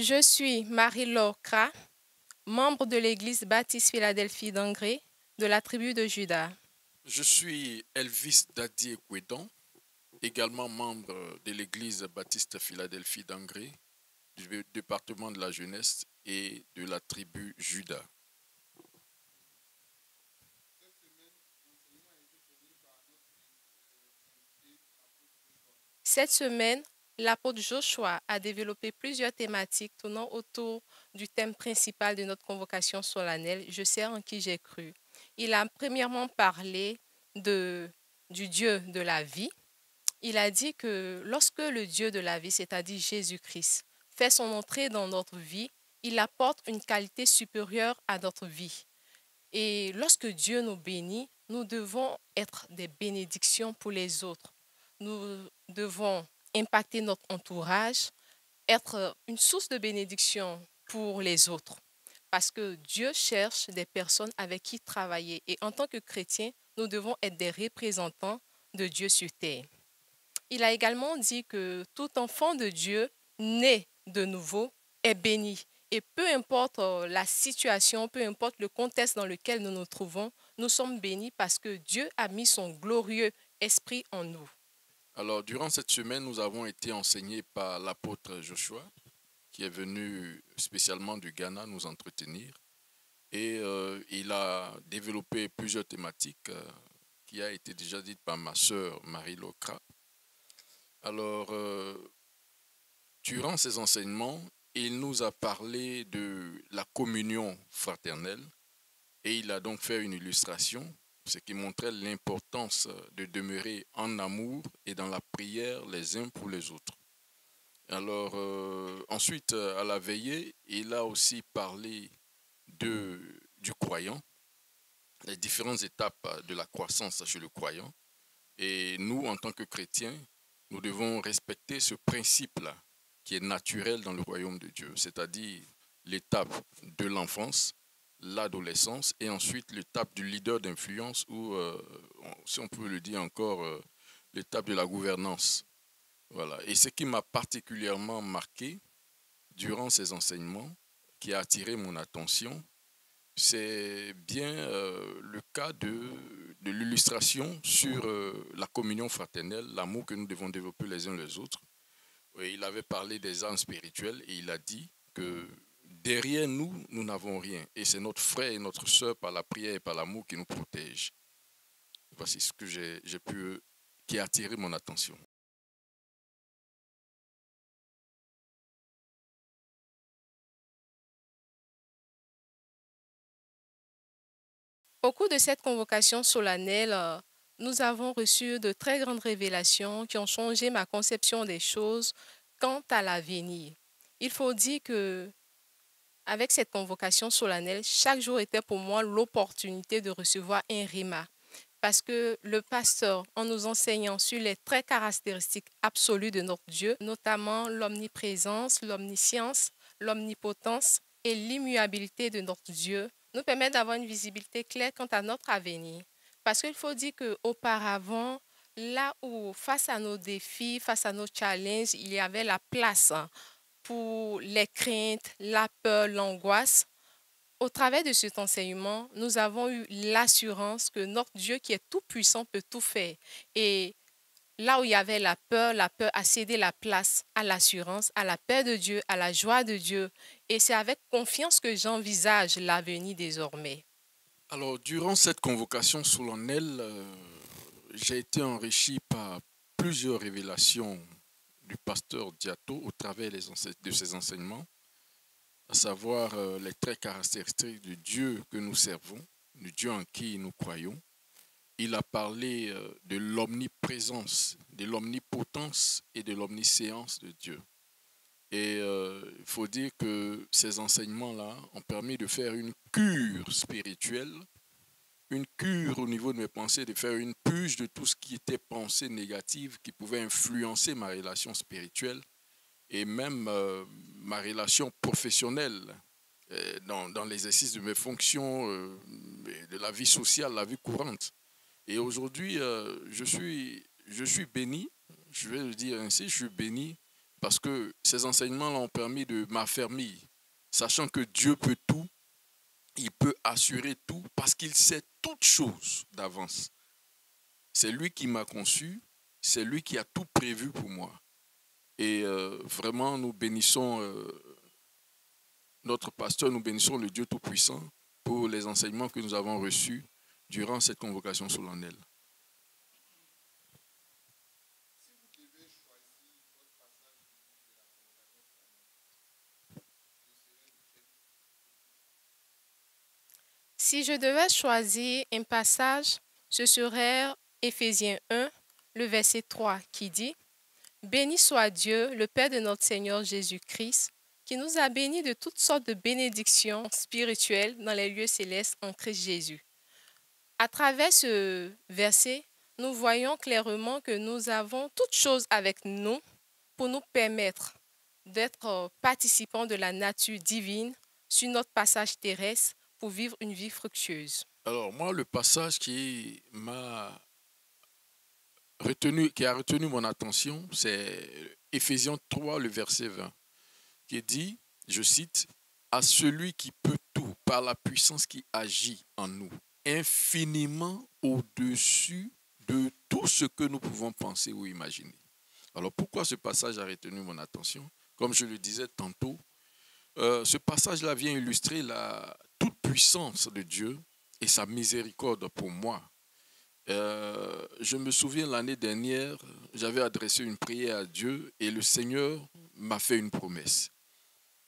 Je suis Marie-Laure Kra, membre de l'Église baptiste Philadelphie d'Angré, de la tribu de Juda. Je suis Elvis Dadier Kwedon, également membre de l'Église baptiste Philadelphie d'Angré, du département de la jeunesse et de la tribu Juda. Cette semaine, l'apôtre Joshua a développé plusieurs thématiques tournant autour du thème principal de notre convocation solennelle, Je sais en qui j'ai cru. Il a premièrement parlé de, du Dieu de la vie. Il a dit que lorsque le Dieu de la vie, c'est-à-dire Jésus-Christ, fait son entrée dans notre vie, il apporte une qualité supérieure à notre vie. Et lorsque Dieu nous bénit, nous devons être des bénédictions pour les autres. Nous devons impacter notre entourage, être une source de bénédiction pour les autres. Parce que Dieu cherche des personnes avec qui travailler. Et en tant que chrétiens, nous devons être des représentants de Dieu sur terre. Il a également dit que tout enfant de Dieu né de nouveau est béni. Et peu importe la situation, peu importe le contexte dans lequel nous nous trouvons, nous sommes bénis parce que Dieu a mis son glorieux esprit en nous. Alors, durant cette semaine, nous avons été enseignés par l'apôtre Joshua, qui est venu spécialement du Ghana nous entretenir. Et il a développé plusieurs thématiques qui a été déjà dites par ma sœur Marie Locra. Alors, durant ces enseignements, il nous a parlé de la communion fraternelle et il a donc fait une illustration, ce qui montrait l'importance de demeurer en amour et dans la prière les uns pour les autres. Alors, ensuite, à la veillée, il a aussi parlé du croyant, les différentes étapes de la croissance chez le croyant. Et nous, en tant que chrétiens, nous devons respecter ce principe-là qui est naturel dans le royaume de Dieu, c'est-à-dire l'étape de l'enfance, l'adolescence et ensuite l'étape du leader d'influence ou, si on peut le dire encore, l'étape de la gouvernance. Voilà. Et ce qui m'a particulièrement marqué durant ces enseignements, qui a attiré mon attention, c'est bien le cas de l'illustration sur la communion fraternelle, l'amour que nous devons développer les uns les autres. Et il avait parlé des armes spirituelles et il a dit que derrière nous, nous n'avons rien. Et c'est notre frère et notre soeur par la prière et par l'amour qui nous protègent. Voici ce que j'ai pu, qui a attiré mon attention. Au cours de cette convocation solennelle, nous avons reçu de très grandes révélations qui ont changé ma conception des choses quant à l'avenir. Il faut dire que avec cette convocation solennelle, chaque jour était pour moi l'opportunité de recevoir un rima. Parce que le pasteur, en nous enseignant sur les traits caractéristiques absolus de notre Dieu, notamment l'omniprésence, l'omniscience, l'omnipotence et l'immuabilité de notre Dieu, nous permet d'avoir une visibilité claire quant à notre avenir. Parce qu'il faut dire qu'auparavant, là où face à nos défis, face à nos challenges, il y avait la place pour les craintes, la peur, l'angoisse, au travers de cet enseignement, nous avons eu l'assurance que notre Dieu qui est tout puissant peut tout faire. Et là où il y avait la peur a cédé la place à l'assurance, à la paix de Dieu, à la joie de Dieu. Et c'est avec confiance que j'envisage l'avenir désormais. Alors, durant cette convocation solennelle, j'ai été enrichi par plusieurs révélations du pasteur Diato au travers de ses enseignements, à savoir les traits caractéristiques du Dieu que nous servons, du Dieu en qui nous croyons. Il a parlé de l'omniprésence, de l'omnipotence et de l'omniscience de Dieu. Et il faut dire que ces enseignements-là ont permis de faire une cure spirituelle, une cure au niveau de mes pensées, de faire une purge de tout ce qui était pensée négative, qui pouvait influencer ma relation spirituelle et même ma relation professionnelle dans l'exercice de mes fonctions, de la vie sociale, la vie courante. Et aujourd'hui, je suis béni, je vais le dire ainsi, je suis béni parce que ces enseignements ont permis de m'affermir, sachant que Dieu peut tout, il peut assurer tout, parce qu'il sait toutes choses d'avance. C'est lui qui m'a conçu, c'est lui qui a tout prévu pour moi. Et vraiment, nous bénissons notre pasteur, nous bénissons le Dieu Tout-Puissant pour les enseignements que nous avons reçus durant cette convocation solennelle. Si je devais choisir un passage, ce serait Éphésiens 1, le verset 3 qui dit: Béni soit Dieu, le Père de notre Seigneur Jésus-Christ, qui nous a bénis de toutes sortes de bénédictions spirituelles dans les lieux célestes en Christ Jésus. À travers ce verset, nous voyons clairement que nous avons toutes choses avec nous pour nous permettre d'être participants de la nature divine sur notre passage terrestre pour vivre une vie fructueuse. Alors moi, le passage qui a retenu mon attention, c'est Éphésiens 3, le verset 20, qui dit, je cite, à celui qui peut tout par la puissance qui agit en nous, infiniment au-dessus de tout ce que nous pouvons penser ou imaginer. Alors pourquoi ce passage a retenu mon attention? Comme je le disais tantôt, ce passage-là vient illustrer la toute puissance de Dieu et sa miséricorde pour moi. Je me souviens l'année dernière, j'avais adressé une prière à Dieu et le Seigneur m'a fait une promesse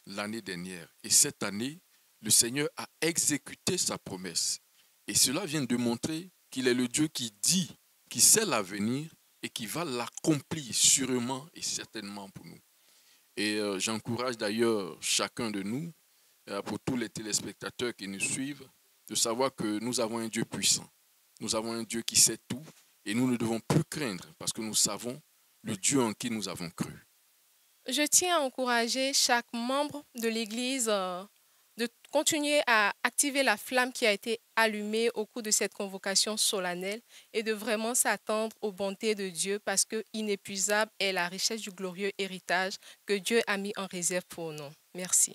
l'année dernière. Et cette année, le Seigneur a exécuté sa promesse. Et cela vient de montrer qu'il est le Dieu qui dit, qui sait l'avenir et qui va l'accomplir sûrement et certainement pour nous. Et j'encourage d'ailleurs chacun de nous, pour tous les téléspectateurs qui nous suivent, de savoir que nous avons un Dieu puissant. Nous avons un Dieu qui sait tout et nous ne devons plus craindre parce que nous savons le Dieu en qui nous avons cru. Je tiens à encourager chaque membre de l'Église de continuer à activer la flamme qui a été allumée au cours de cette convocation solennelle et de vraiment s'attendre aux bontés de Dieu parce que inépuisable est la richesse du glorieux héritage que Dieu a mis en réserve pour nous. Merci.